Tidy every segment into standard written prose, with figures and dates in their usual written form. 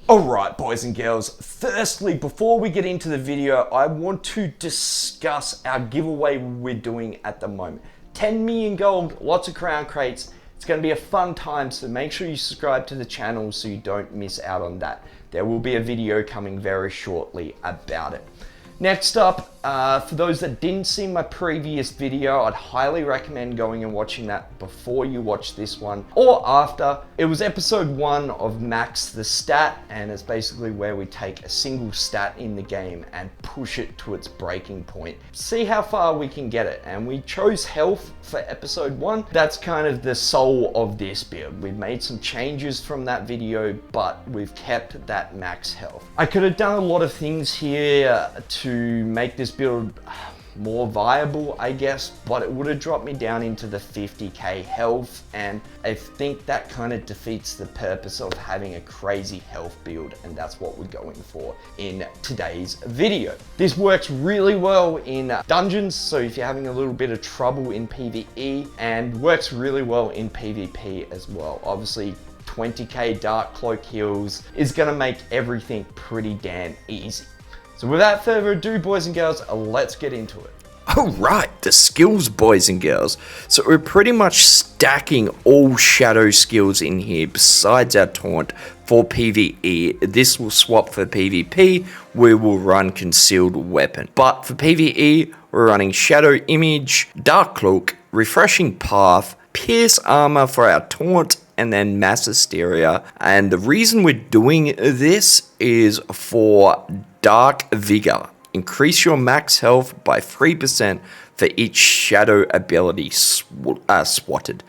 Alright boys and girls, firstly before we get into the video, I want to discuss our giveaway we're doing at the moment. 10 million gold, lots of crown crates. It's going to be a fun time, so make sure you subscribe to the channel so you don't miss out on that. There will be a video coming very shortly about it. Next up, for those that didn't see my previous video, I'd highly recommend going and watching that before you watch this one or after. It was episode 1 of Max the Stat, and it's basically where we take a single stat in the game and push it to its breaking point. See how far we can get it, and we chose health for episode 1. That's kind of the soul of this build. We've made some changes from that video, but we've kept that max health. I could have done a lot of things here to make this build more viable, I guess, but it would have dropped me down into the 50k health, and I think that kind of defeats the purpose of having a crazy health build, and that's what we're going for in today's video. This works really well in dungeons, so if you're having a little bit of trouble in PvE, and works really well in PvP as well. Obviously 20k Dark Cloak heals is going to make everything pretty damn easy. So without further ado, boys and girls, let's get into it. Alright, the skills, boys and girls. So we're pretty much stacking all shadow skills in here besides our taunt for PvE. This will swap for PvP, we will run concealed weapon. But for PvE, we're running shadow image, dark cloak, refreshing path, pierce armor for our taunt, and then mass hysteria. And the reason we're doing this is for dark vigor. Increase your max health by 3% for each shadow ability slotted.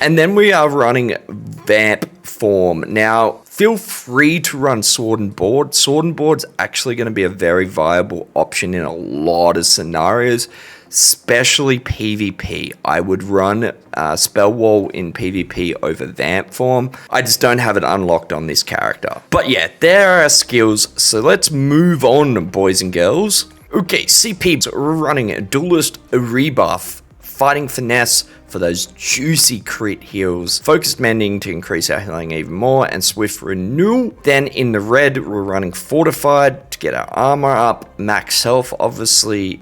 And then we are running vamp form. Now, feel free to run sword and board. Sword and board's actually going to be a very viable option in a lot of scenarios, especially PvP. I would run Spell Wall in PvP over Vamp form. I just don't have it unlocked on this character. But yeah, there are our skills. So let's move on, boys and girls. Okay, CPs, we're running a Duelist Rebuff, Fighting Finesse for those juicy crit heals, Focused Mending to increase our healing even more, and Swift Renewal. Then in the red, we're running Fortified to get our armor up, max health obviously,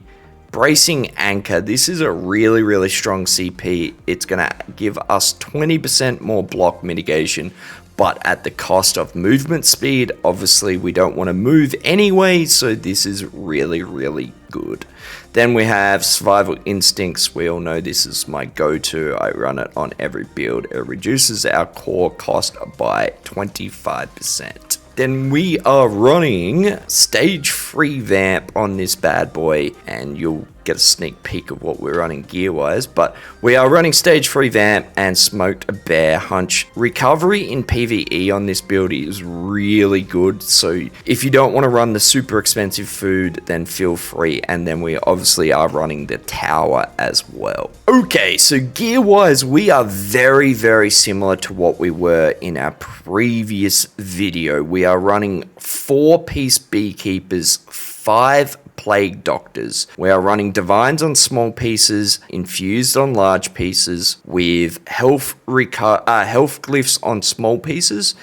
Bracing Anchor. This is a really strong CP. It's going to give us 20% more block mitigation, but at the cost of movement speed. Obviously, we don't want to move anyway, so this is really good. Then we have Survival Instincts. We all know this is my go-to. I run it on every build. It reduces our core cost by 25%. Then we are running Stage 3 Vamp on this bad boy, and you'll get a sneak peek of what we're running gear-wise, but we are running Stage 3 Vamp and Smoked Bear Hunch. Recovery in PvE on this build is really good, so if you don't want to run the super expensive food, then feel free, and then we obviously are running the tower as well. Okay, so gear-wise, we are very similar to what we were in our previous video. We are running 4-piece Beekeepers, 5 Plague Doctors. We are running Divines on small pieces, Infused on large pieces, with health glyphs on small pieces,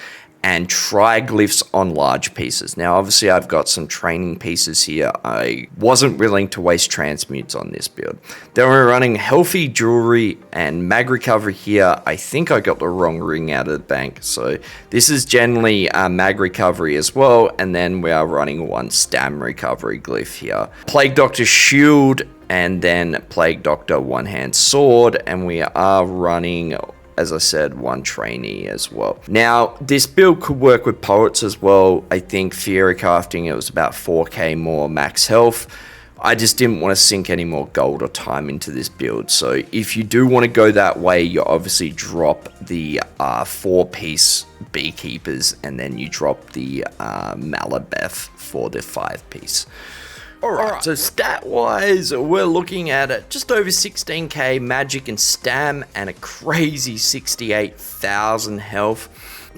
and triglyphs on large pieces. Now, obviously, I've got some training pieces here. I wasn't willing to waste transmutes on this build. Then we're running Healthy Jewelry and Mag Recovery here. I think I got the wrong ring out of the bank, so this is generally Mag Recovery as well, and then we are running 1 Stam Recovery glyph here. Plague Doctor Shield, and then Plague Doctor One-Hand Sword, and we are running, as I said, 1 trainee as well. Now, this build could work with poets as well. I think Fury Crafting, it was about 4k more max health. I just didn't want to sink any more gold or time into this build. So if you do want to go that way, you obviously drop the 4-piece Beekeepers, and then you drop the Malabeth for the 5-piece. Alright, so stat-wise, we're looking at just over 16k magic and stam and a crazy 68,000 health.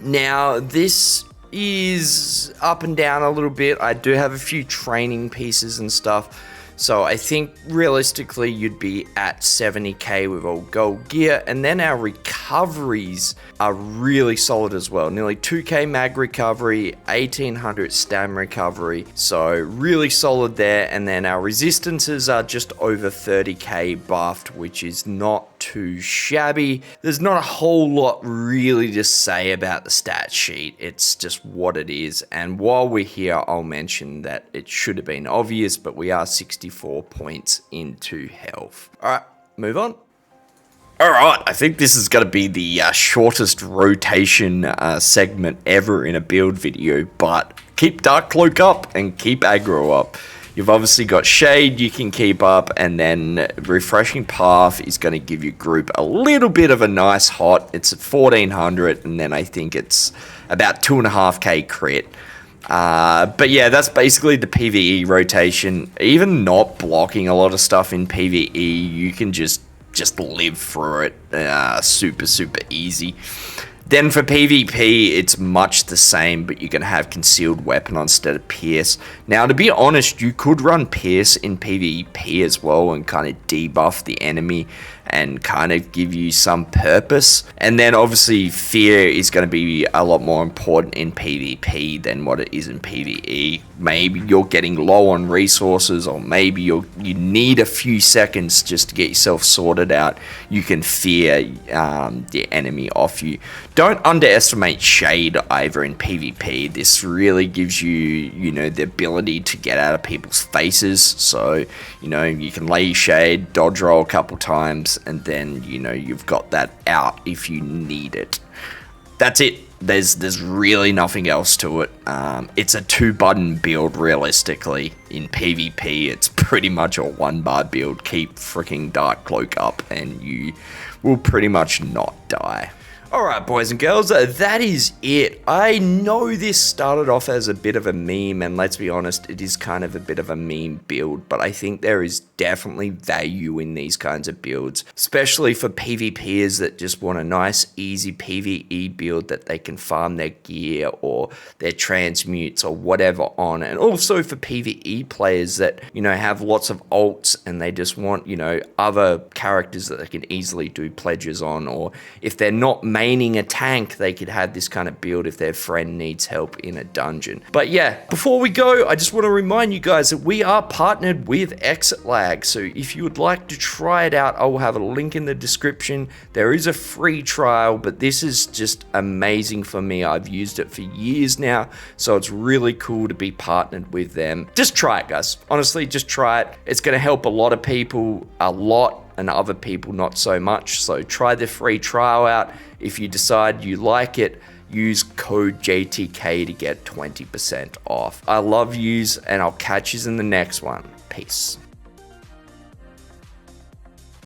Now, this is up and down a little bit. I do have a few training pieces and stuff So I think realistically you'd be at 70k with all gold gear, and then our recoveries are really solid as well. Nearly 2k mag recovery, 1800 stam recovery, so really solid there. And then our resistances are just over 30k buffed, which is not too shabby. There's not a whole lot really to say about the stat sheet. It's just what it is. And while we're here, I'll mention that it should have been obvious, but we are 64 points into health. All right, move on. All right, I think this is going to be the shortest rotation segment ever in a build video, but keep Dark Cloak up and keep aggro up. You've obviously got Shade you can keep up, and then Refreshing Path is going to give your group a little bit of a nice hot. It's at 1400, and then I think it's about 2.5k crit. But yeah, that's basically the PvE rotation. Even not blocking a lot of stuff in PvE, you can just live through it super easy. Then for PvP, it's much the same, but you're going to have Concealed Weapon instead of Pierce. Now, to be honest, you could run Pierce in PvP as well and kind of debuff the enemy and kind of give you some purpose. And then obviously Fear is going to be a lot more important in PvP than what it is in PvE. Maybe you're getting low on resources, or maybe you need a few seconds just to get yourself sorted out. You can fear the enemy off you. Don't underestimate Shade either in PvP. This really gives you, the ability to get out of people's faces. So, you can lay Shade, dodge roll a couple times, and then, you've got that out if you need it. That's it. There's really nothing else to it. It's a 2-button build realistically. In PvP, it's pretty much a 1-bar build. Keep freaking Dark Cloak up and you will pretty much not die. Alright, boys and girls, that is it. I know this started off as a bit of a meme, and let's be honest, it is kind of a bit of a meme build, but I think there is definitely value in these kinds of builds, especially for PvPers that just want a nice, easy PvE build that they can farm their gear or their transmutes or whatever on, and also for PvE players that, have lots of ults and they just want, other characters that they can easily do pledges on, or if they're not maining a tank, they could have this kind of build if their friend needs help in a dungeon. But yeah, before we go, I just want to remind you guys that we are partnered with Exit Lag, so if you would like to try it out, I will have a link in the description. There is a free trial, but this is just amazing for me. I've used it for years now, so it's really cool to be partnered with them. Just try it, guys. Honestly, just try it. It's going to help a lot of people a lot, and other people not so much. So try the free trial out. If you decide you like it, use code JTK to get 20% off. I love yous, and I'll catch yous in the next one. Peace.